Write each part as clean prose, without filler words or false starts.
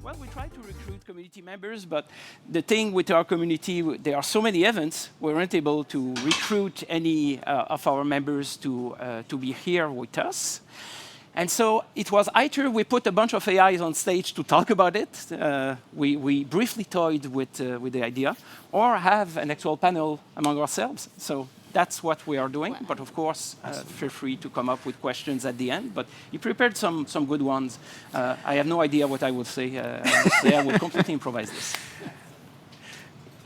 Well, we try to recruit community members, but the thing with our community, there are so many events, we weren't able to recruit any of our members to be here with us. And so it was either we put a bunch of AIs on stage to talk about it, we briefly toyed with the idea, or have an actual panel among ourselves. So that's what we are doing, but of course, feel free to come up with questions at the end. But you prepared some good ones. I have no idea what I would say. I will completely improvise this.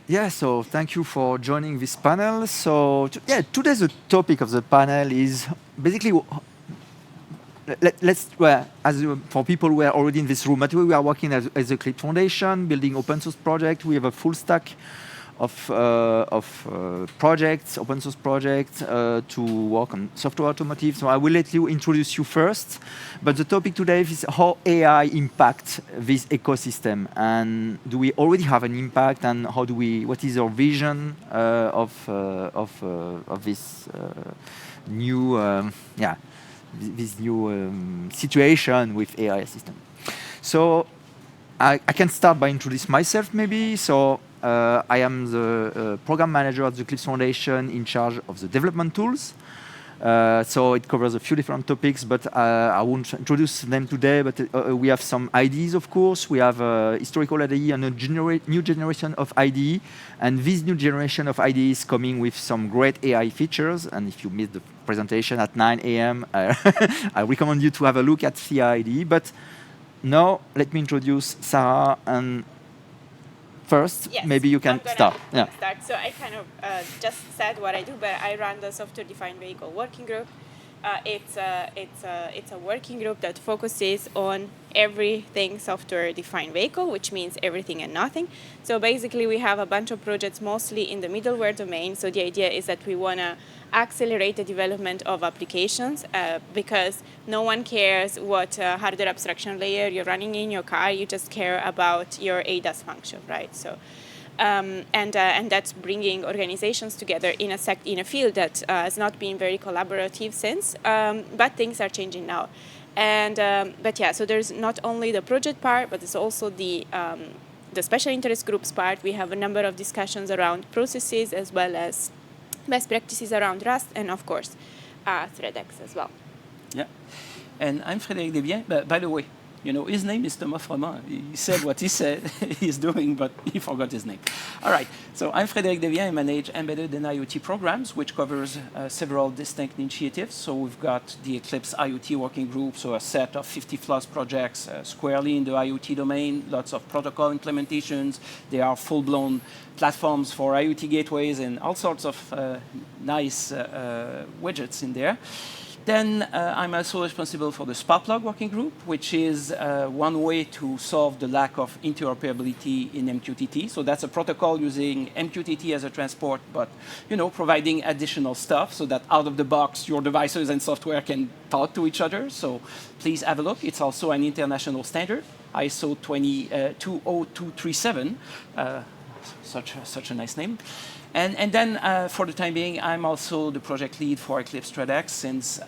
Yeah, so thank you for joining this panel. So yeah, today's the topic of the panel is basically, for people who are already in this room, we are working as Eclipse Foundation, building open source project. We have a full stack of projects, open source projects, to work on software automotive. So I will let you introduce you first. But the topic today is how AI impacts this ecosystem. And do we already have an impact? And how do we? What is our vision of this new, this new situation with AI assistant? So I can start by introducing myself, maybe. So I am the program manager at the Eclipse Foundation in charge of the development tools. So it covers a few different topics, but I won't introduce them today. But we have some IDEs, of course. We have a historical IDE and a new generation of IDE. And this new generation of IDE is coming with some great AI features. And if you missed the presentation at 9 a.m., I recommend you to have a look at the IDE. But now, let me introduce Sara. And first, yes, maybe you can start. Start. So I kind of just said what I do, but I run the software-defined vehicle working group. It's a working group that focuses on everything software-defined vehicle, which means everything and nothing. So basically, we have a bunch of projects mostly in the middleware domain. So the idea is that we want to accelerate the development of applications because no one cares what hardware abstraction layer you're running in your car. You just care about your ADAS function, right? So. And that's bringing organizations together in a field that has not been very collaborative since, but things are changing now. And but yeah, so there's not only the project part, but there's also the special interest groups part. We have a number of discussions around processes as well as best practices around Rust, and of course, ThreadX as well. Yeah, and I'm Frédéric Desbiens. By the way, you know, his name is Thomas Froment. He said what he said he's doing, but he forgot his name. All right, so I'm Frédéric Desbiens. I manage embedded and IoT programs, which covers several distinct initiatives. So we've got the Eclipse IoT working group, so a set of 50+ projects squarely in the IoT domain, lots of protocol implementations. There are full-blown platforms for IoT gateways and all sorts of nice widgets in there. Then I'm also responsible for the Sparkplug working group, which is one way to solve the lack of interoperability in MQTT. So that's a protocol using MQTT as a transport, but providing additional stuff so that out of the box your devices and software can talk to each other. So please have a look. It's also an international standard, ISO 20237. Such a nice name. And then, for the time being, I'm also the project lead for Eclipse ThreadX, since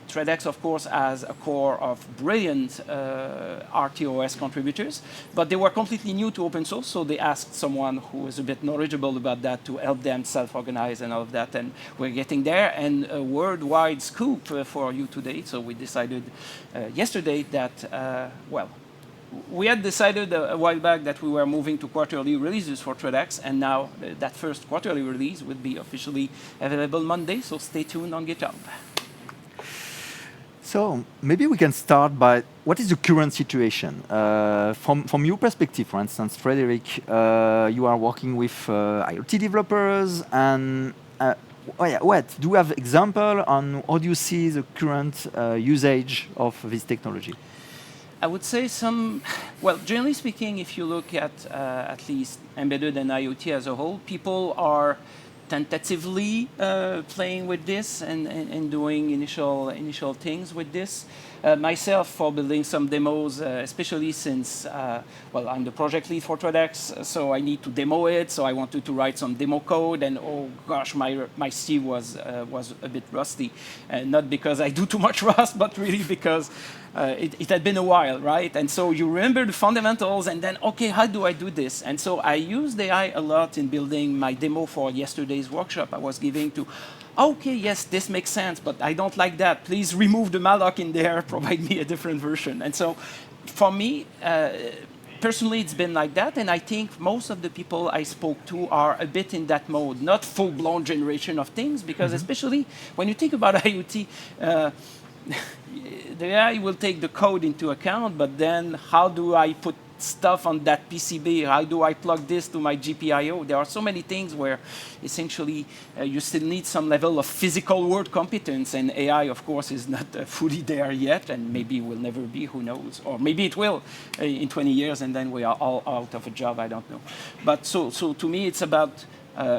ThreadX, of course, has a core of brilliant RTOS contributors, but they were completely new to open source, so they asked someone who is a bit knowledgeable about that to help them self-organize and all of that, and we're getting there. And a worldwide scoop for you today, so we decided yesterday that, we had decided a while back that we were moving to quarterly releases for ThreadX, and now that first quarterly release would be officially available Monday, so stay tuned on GitHub. So maybe we can start by what is the current situation? From your perspective, for instance, Frédéric, you are working with IoT developers, and do you have example on how do you see the current usage of this technology? I would say generally speaking, if you look at least embedded and IoT as a whole, people are tentatively playing with this and doing initial things with this. myself for building some demos, especially since, well, I'm the project lead for ThreadX, so I need to demo it. So I wanted to write some demo code, and oh gosh, my C was a bit rusty, not because I do too much Rust, but really because it had been a while, right? And so you remember the fundamentals, and then, okay, how do I do this? And so I used AI a lot in building my demo for yesterday's workshop I was giving to, okay, yes, this makes sense, but I don't like that. Please remove the malloc in there, provide me a different version. And so for me, personally, it's been like that, and I think most of the people I spoke to are a bit in that mode, not full-blown generation of things, because especially when you think about IoT, the AI will take the code into account, but then how do I put stuff on that PCB? How do I plug this to my GPIO? There are so many things where essentially you still need some level of physical world competence, and AI, of course, is not fully there yet, and maybe will never be, who knows? Or maybe it will in 20 years, and then we are all out of a job, I don't know. But so to me, it's about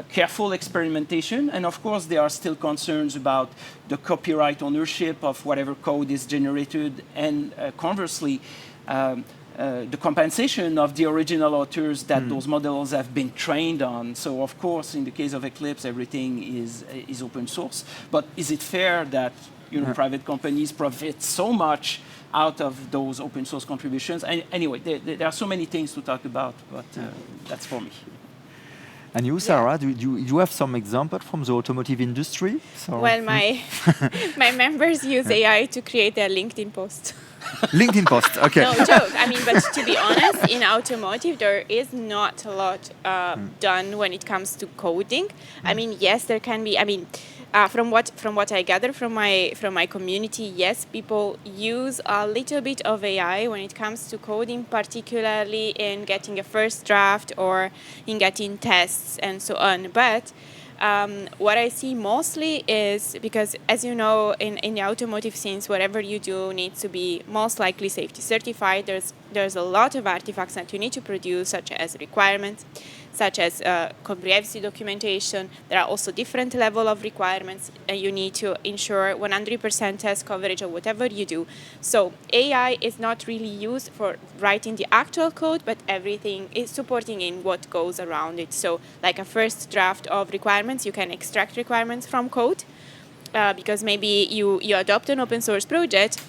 careful experimentation, and of course there are still concerns about the copyright ownership of whatever code is generated, and conversely, the compensation of the original authors that those models have been trained on. So of course, in the case of Eclipse, everything is open source. But is it fair that private companies profit so much out of those open source contributions? And anyway, there are so many things to talk about, but that's for me. And you, Sara, do you have some example from the automotive industry? So, well, my members use AI to create their LinkedIn post. LinkedIn post, okay. No, joke. I mean, but to be honest, in automotive, there is not a lot done when it comes to coding. I mean, yes, there can be. I mean, from what I gather from my community, yes, people use a little bit of AI when it comes to coding, particularly in getting a first draft or in getting tests and so on. But what I see mostly is, because as you know, in the automotive scenes, whatever you do needs to be most likely safety certified. There's a lot of artifacts that you need to produce, such as requirements, such as comprehensive documentation. There are also different level of requirements, and you need to ensure 100% test coverage of whatever you do. So AI is not really used for writing the actual code, but everything is supporting in what goes around it. So like a first draft of requirements, you can extract requirements from code, because maybe you adopt an open source project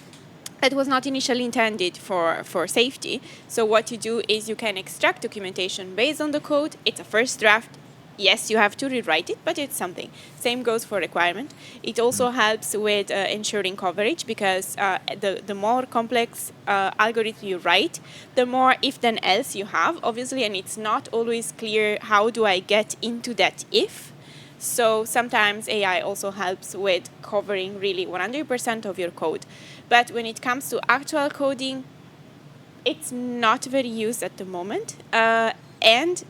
that was not initially intended for safety. So what you do is you can extract documentation based on the code. It's a first draft. Yes, you have to rewrite it, but it's something. Same goes for requirement. It also helps with ensuring coverage, because the more complex algorithm you write, the more if then else you have, obviously, and it's not always clear how do I get into that if. So sometimes AI also helps with covering really 100% of your code. But when it comes to actual coding, it's not very used at the moment. And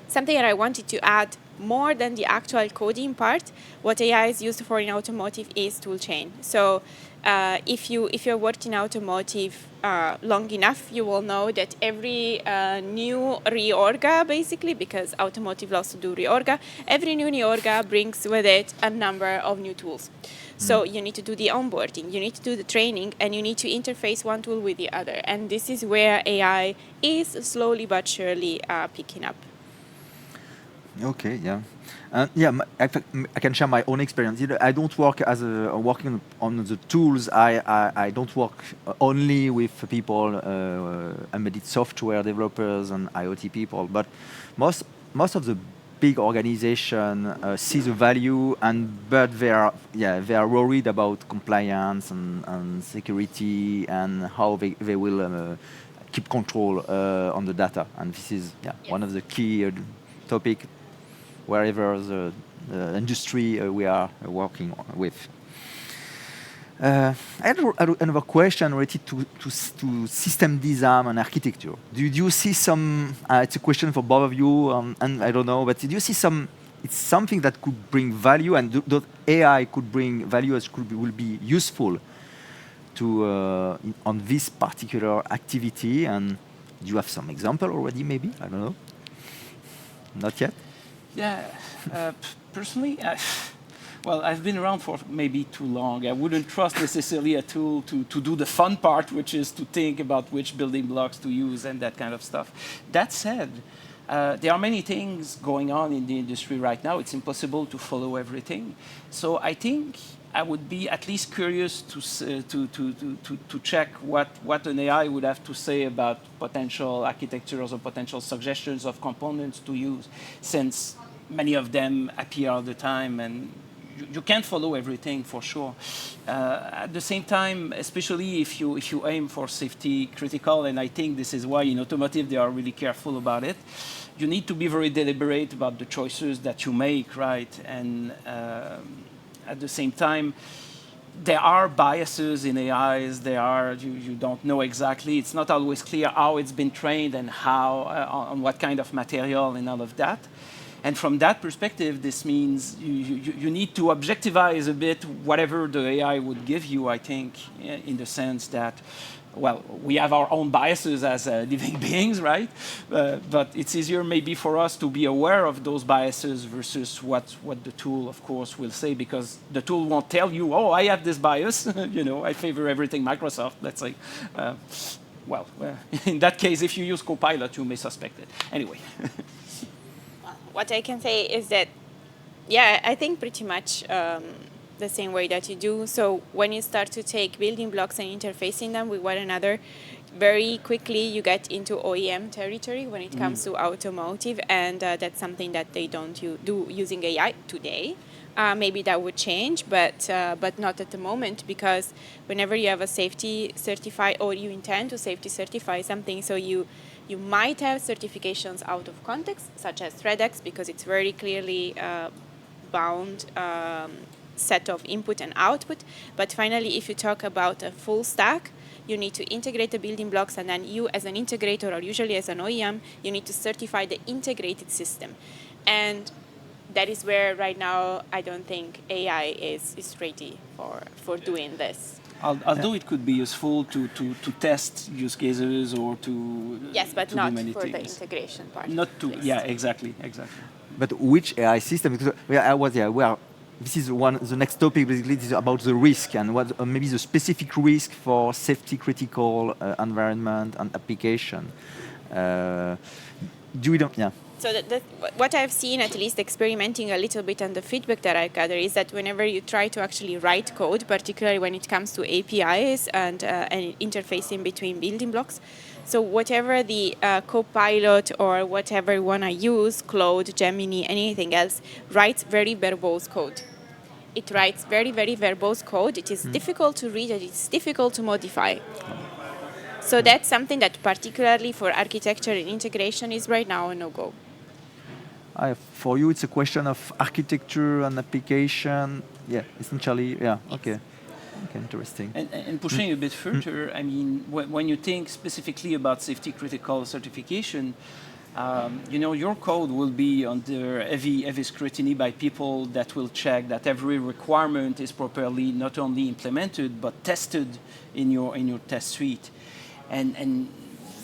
something that I wanted to add, more than the actual coding part, what AI is used for in automotive is toolchain. So if you're worked in automotive long enough, you will know that every new reorga, basically, because automotive loves to do reorga, every new reorga brings with it a number of new tools. So you need to do the onboarding, you need to do the training, and you need to interface one tool with the other. And this is where AI is slowly but surely picking up. Okay, yeah. I can share my own experience. I don't work working on the tools. I don't work only with people, embedded software developers and IoT people, but most of the big organization see the value, but they are worried about compliance and security and how they will keep control on the data. And this is one of the key topic wherever the industry we are working with. I had another question related to system design and architecture. Do you see some? It's a question for both of you, and I don't know, but do you see some? It's something that could bring value, and that AI could bring value, as will be useful to on this particular activity. And do you have some example already? Maybe, I don't know. Not yet. Yeah, personally, Well, I've been around for maybe too long. I wouldn't trust necessarily a tool to do the fun part, which is to think about which building blocks to use and that kind of stuff. That said, there are many things going on in the industry right now. It's impossible to follow everything. So I think I would be at least curious to check what an AI would have to say about potential architectures or potential suggestions of components to use, since many of them appear all the time, and you can't follow everything for sure. At the same time, especially if you aim for safety critical, and I think this is why in automotive they are really careful about it, you need to be very deliberate about the choices that you make, right? And at the same time, there are biases in AIs. You don't know exactly. It's not always clear how it's been trained and how, on what kind of material and all of that. And from that perspective, this means you need to objectivize a bit whatever the AI would give you, I think, in the sense that, well, we have our own biases as living beings, right? But it's easier maybe for us to be aware of those biases versus what the tool, of course, will say, because the tool won't tell you, oh, I have this bias, I favor everything Microsoft, let's say. Well, in that case, if you use Copilot, you may suspect it. Anyway. What I can say is that, yeah, I think pretty much the same way that you do. So when you start to take building blocks and interfacing them with one another, very quickly you get into OEM territory when it comes to automotive, and that's something that they don't do using AI today. Maybe that would change, but not at the moment, because whenever you have a safety certify or you intend to safety certify something, so you might have certifications out of context, such as ThreadX, because it's very clearly bound set of input and output. But finally, if you talk about a full stack, you need to integrate the building blocks, and then you as an integrator, or usually as an OEM, you need to certify the integrated system. And that is where right now I don't think AI is ready for doing this. Although it could be useful to test use cases or to yes, but to not do many for things. the integration part. Not to, yeah, exactly. But which AI system? Because this is the next topic basically is about the risk and what maybe the specific risk for safety critical environment and application. So what I've seen, at least experimenting a little bit, and the feedback that I gather is that whenever you try to actually write code, particularly when it comes to APIs and interfacing between building blocks, so whatever the Copilot or whatever you want to use, Claude, Gemini, anything else, writes very verbose code. It writes very, very verbose code. It is difficult to read and it's difficult to modify. So that's something that particularly for architecture and integration is right now a no-go. For you, it's a question of architecture and application. Yeah, essentially, yeah, okay. Okay, interesting. And pushing a bit further, I mean, when you think specifically about safety critical certification, your code will be under heavy scrutiny by people that will check that every requirement is properly not only implemented but tested in your test suite. And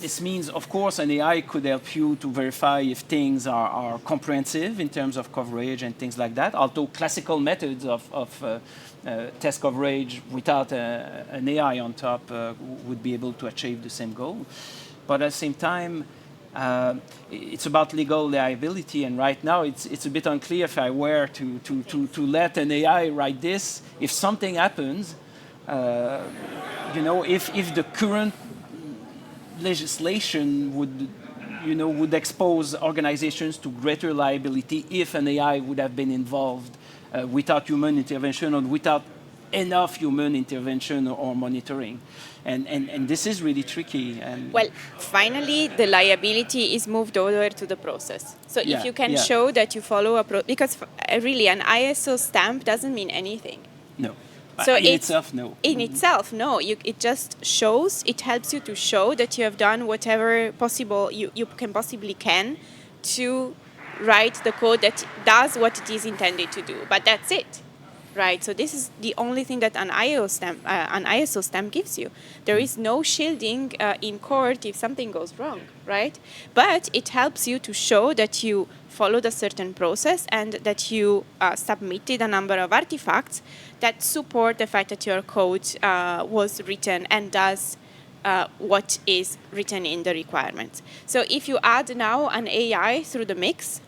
this means, of course, an AI could help you to verify if things are comprehensive in terms of coverage and things like that, although classical methods of test coverage without an AI on top would be able to achieve the same goal. But at the same time, it's about legal liability, and right now it's a bit unclear if I were to let an AI write this, if something happens, if the current legislation would expose organizations to greater liability if an AI would have been involved without human intervention or without enough human intervention or monitoring. And this is really tricky. And well, finally, the liability is moved over to the process. So if you can show that you follow because really an ISO stamp doesn't mean anything. No. So in itself, no. In itself, no. It just shows, it helps you to show that you have done whatever possible you can possibly to write the code that does what it is intended to do. But that's it. right? So this is the only thing that an ISO stamp gives you. There is no shielding in court if something goes wrong, right? But it helps you to show that you followed a certain process and that you submitted a number of artifacts that support the fact that your code was written and does what is written in the requirements. So if you add now an AI through the mix,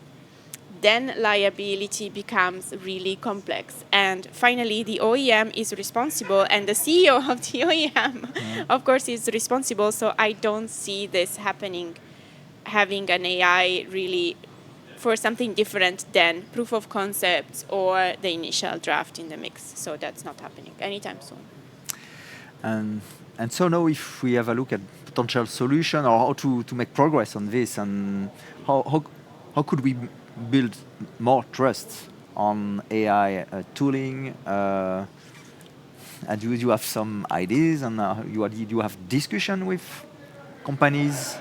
then liability becomes really complex. And finally, the OEM is responsible, and the CEO of the OEM, of course, is responsible. So I don't see this happening, having an AI really for something different than proof of concept or the initial draft in the mix. So that's not happening anytime soon. And so now if we have a look at potential solution or how to make progress on this, and how could we build more trust on AI tooling? And do you have some ideas, and you have discussion with companies?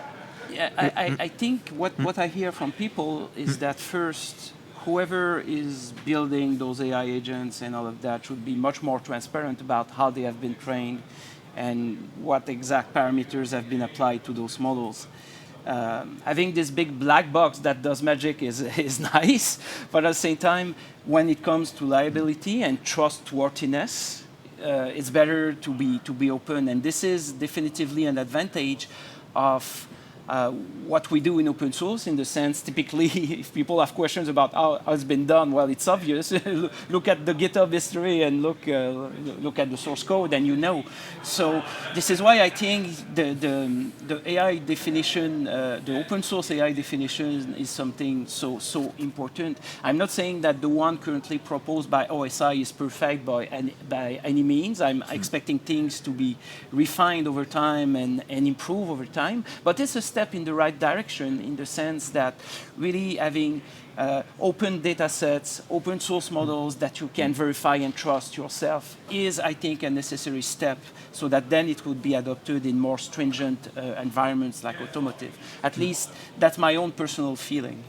Yeah, I think what I hear from people is that first, whoever is building those AI agents and all of that should be much more transparent about how they have been trained and what exact parameters have been applied to those models. Having this big black box that does magic is nice, but at the same time, when it comes to liability and trustworthiness, it's better to be open, and this is definitively an advantage of what we do in open source, in the sense, typically, if people have questions about how it's been done, well, it's obvious. Look at the GitHub history and look at the source code, and you know. So this is why I think the AI definition, the open source AI definition, is something so important. I'm not saying that the one currently proposed by OSI is perfect by any means. I'm expecting things to be refined over time and improve over time, but it's a step in the right direction, in the sense that really having open data sets, open source models that you can verify and trust yourself is, I think, a necessary step, so that then it would be adopted in more stringent environments like automotive. At least that's my own personal feeling.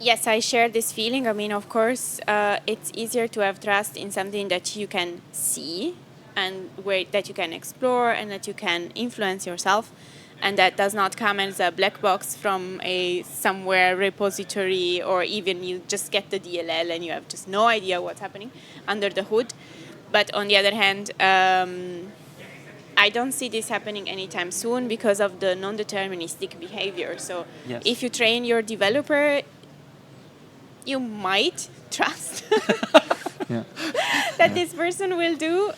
Yes, I share this feeling. I mean, of course, it's easier to have trust in something that you can see and that you can explore and that you can influence yourself, and that does not come as a black box from a somewhere repository, or even you just get the DLL and you have just no idea what's happening under the hood. But on the other hand, I don't see this happening anytime soon because of the non-deterministic behavior. So yes. If you train your developer, you might trust that this person will do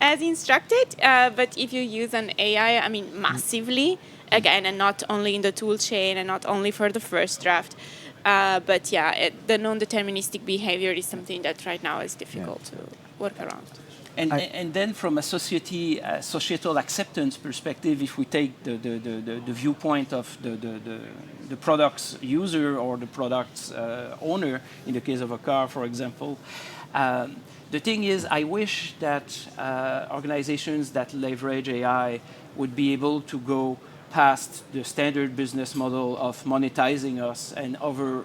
as instructed, but if you use an AI, I mean, massively, again, and not only in the tool chain and not only for the first draft, but yeah, the non-deterministic behavior is something that right now is difficult to work around. And then from a societal acceptance perspective, if we take the viewpoint of the product's user or the product's owner, in the case of a car, for example, the thing is, I wish that organizations that leverage AI would be able to go past the standard business model of monetizing us and offer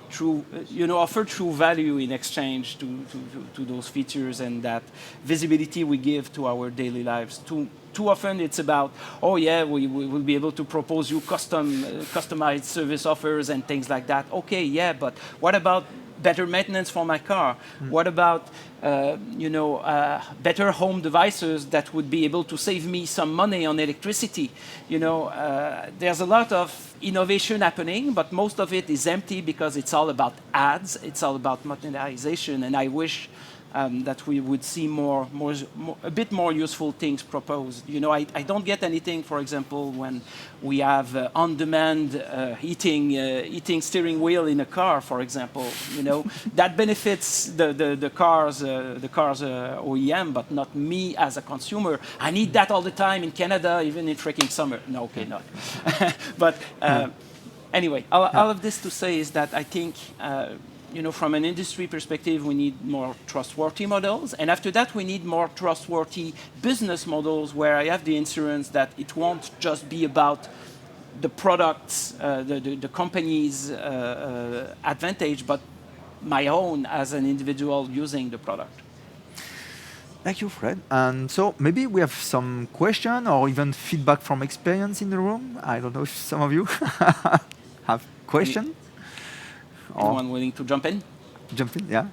true value in exchange to those features and that visibility we give to our daily lives. Too often it's about, oh yeah, we will be able to propose you customized service offers and things like that. Okay, yeah, but what about better maintenance for my car? What about better home devices that would be able to save me some money on electricity? There's a lot of innovation happening, but most of it is empty because it's all about ads, it's all about monetization, and I wish that we would see a bit more useful things proposed. I don't get anything, for example, when we have on-demand heating steering wheel in a car, for example. That benefits the car's OEM, but not me as a consumer. I need that all the time in Canada, even in freaking summer. No, okay, not. But anyway, all of this to say is that I think from an industry perspective, we need more trustworthy models. And after that, we need more trustworthy business models where I have the assurance that it won't just be about the products, the company's advantage, but my own as an individual using the product. Thank you, Fred. And so maybe we have some question or even feedback from experience in the room. I don't know if some of you have question. Anyone willing to jump in? Jump in, yeah.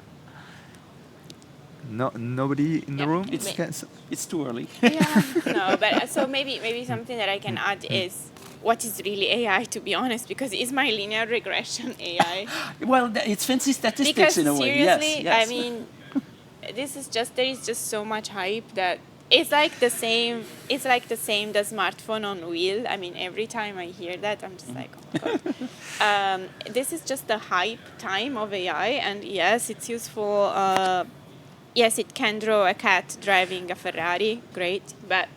No, nobody in the room. It's too early. Yeah, no, but so maybe something that I can add is what is really AI, to be honest, because is my linear regression AI? Well, it's fancy statistics because in a way. Seriously, Yes. I mean, there is just so much hype that it's like the same. It's like the smartphone on wheel. I mean, every time I hear that, I'm just like, oh my god. This is just the hype time of AI, and yes, it's useful. Yes, it can draw a cat driving a Ferrari. Great, but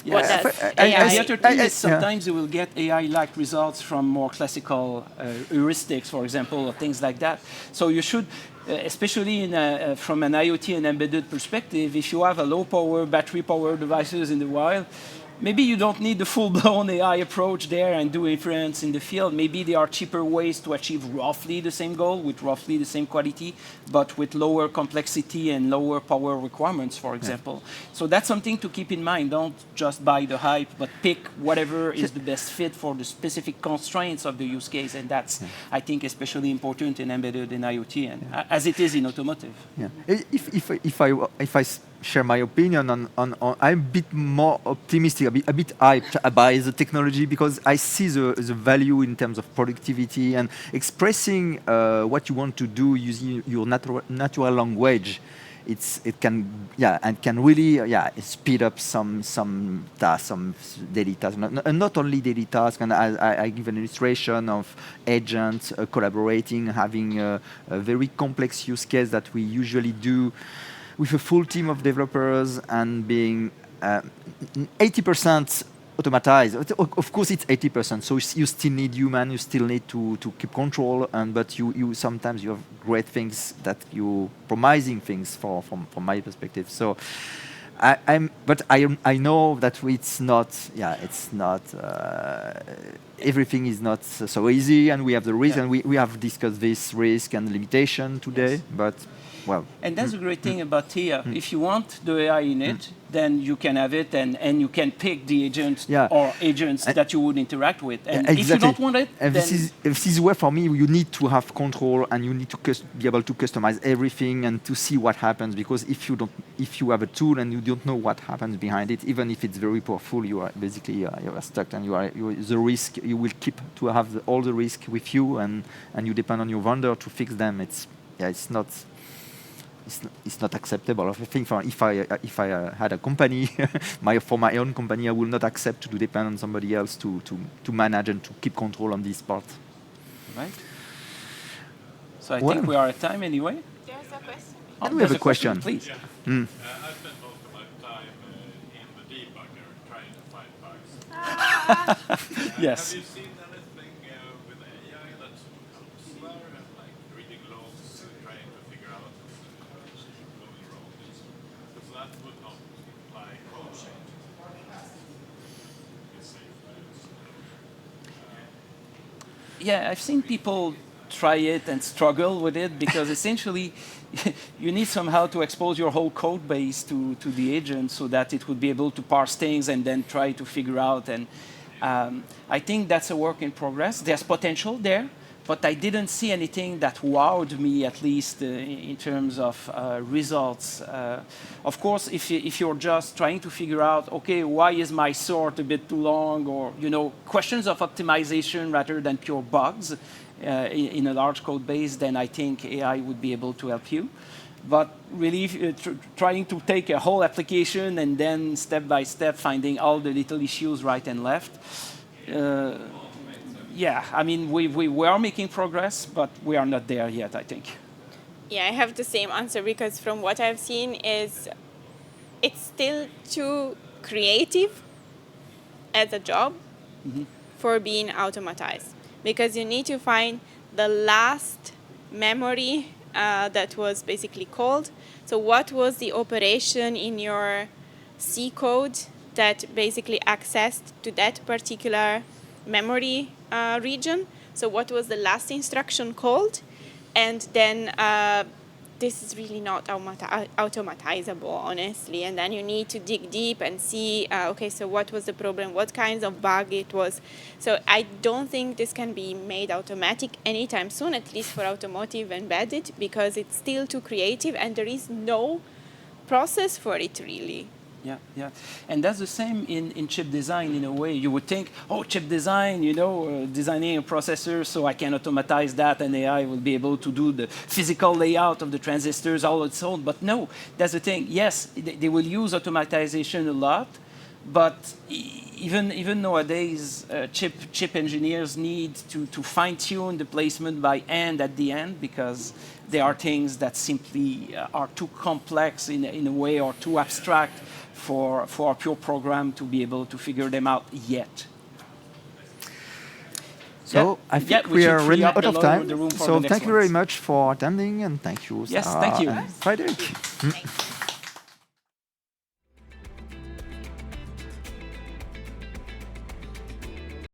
what does AI? The other thing is sometimes you will get AI-like results from more classical heuristics, for example, or things like that. So you should, especially from an IoT and embedded perspective, if you have a low-power, battery-powered devices in the wild, maybe you don't need the full-blown AI approach there and do inference in the field. Maybe there are cheaper ways to achieve roughly the same goal with roughly the same quality, but with lower complexity and lower power requirements, for example. So that's something to keep in mind. Don't just buy the hype, but pick whatever is the best fit for the specific constraints of the use case. And that's, I think, especially important in embedded in IoT, and as it is in automotive. Yeah. If I share my opinion on I'm a bit more optimistic, a bit hyped by the technology because I see the value in terms of productivity and expressing what you want to do using your natural language. It can really speed up some tasks, some daily tasks, not only daily tasks. And I give an illustration of agents collaborating, having a very complex use case that we usually do with a full team of developers and being 80% automatized. Of course, it's 80%. So you still need human. You still need to keep control. But you sometimes you have great things that you promising things from my perspective. So I know that it's not. Yeah, it's not. Everything is not so easy, and we have the risk, and we have discussed this risk and limitation today. Yes. But well, and that's a great thing about TIA. If you want the AI in it, then you can have it, and you can pick the agent or agents that you would interact with. And exactly. If you don't want it, and then this is where for me you need to have control, and you need to be able to customize everything and to see what happens. Because if you have a tool and you don't know what happens behind it, even if it's very powerful, you are basically you are stuck, and the risk you will keep to have all the risk with you, and you depend on your vendor to fix them. It's not acceptable. I think if I had a company, for my own company, I would not accept to depend on somebody else to manage and to keep control on this part. Right. So I think we are at time anyway. There's a question. And we have a question. Please. Yeah. I spent most of my time in the debugger trying to find bugs. Yes. Have you seen anything with AI that's helpful there, like reading logs, trying to figure out what's going wrong? Because that would not imply code change. It's safe. Yeah, I've seen people try it and struggle with it because essentially you need somehow to expose your whole code base to the agent so that it would be able to parse things and then try to figure out. And I think that's a work in progress. There's potential there, but I didn't see anything that wowed me, at least in terms of results. Of course, if you're just trying to figure out, okay, why is my sort a bit too long, or questions of optimization rather than pure bugs in a large code base, then I think AI would be able to help you. But really, trying to take a whole application and then step by step finding all the little issues right and left. Yeah, I mean, we are making progress, but we are not there yet, I think. Yeah, I have the same answer because from what I've seen is it's still too creative as a job for being automatized. Because you need to find the last memory that was basically called. So what was the operation in your C code that basically accessed to that particular memory region? So what was the last instruction called? and then this is really not automatizable, honestly. And then you need to dig deep and see, okay, so what was the problem? What kinds of bug it was? So I don't think this can be made automatic anytime soon, at least for automotive embedded, because it's still too creative and there is no process for it, really. Yeah, yeah. And that's the same in chip design in a way. You would think, oh, chip design, designing a processor so I can automatize that and AI will be able to do the physical layout of the transistors all its own. But no, that's the thing. Yes, they will use automatization a lot, but even nowadays, chip engineers need to fine-tune the placement by hand at the end because there are things that simply are too complex in a way or too abstract for a pure program to be able to figure them out yet. So I think we are running out of time. So thank you very much much for attending, and thank you, Sara thank you. and Frédéric. Thank you.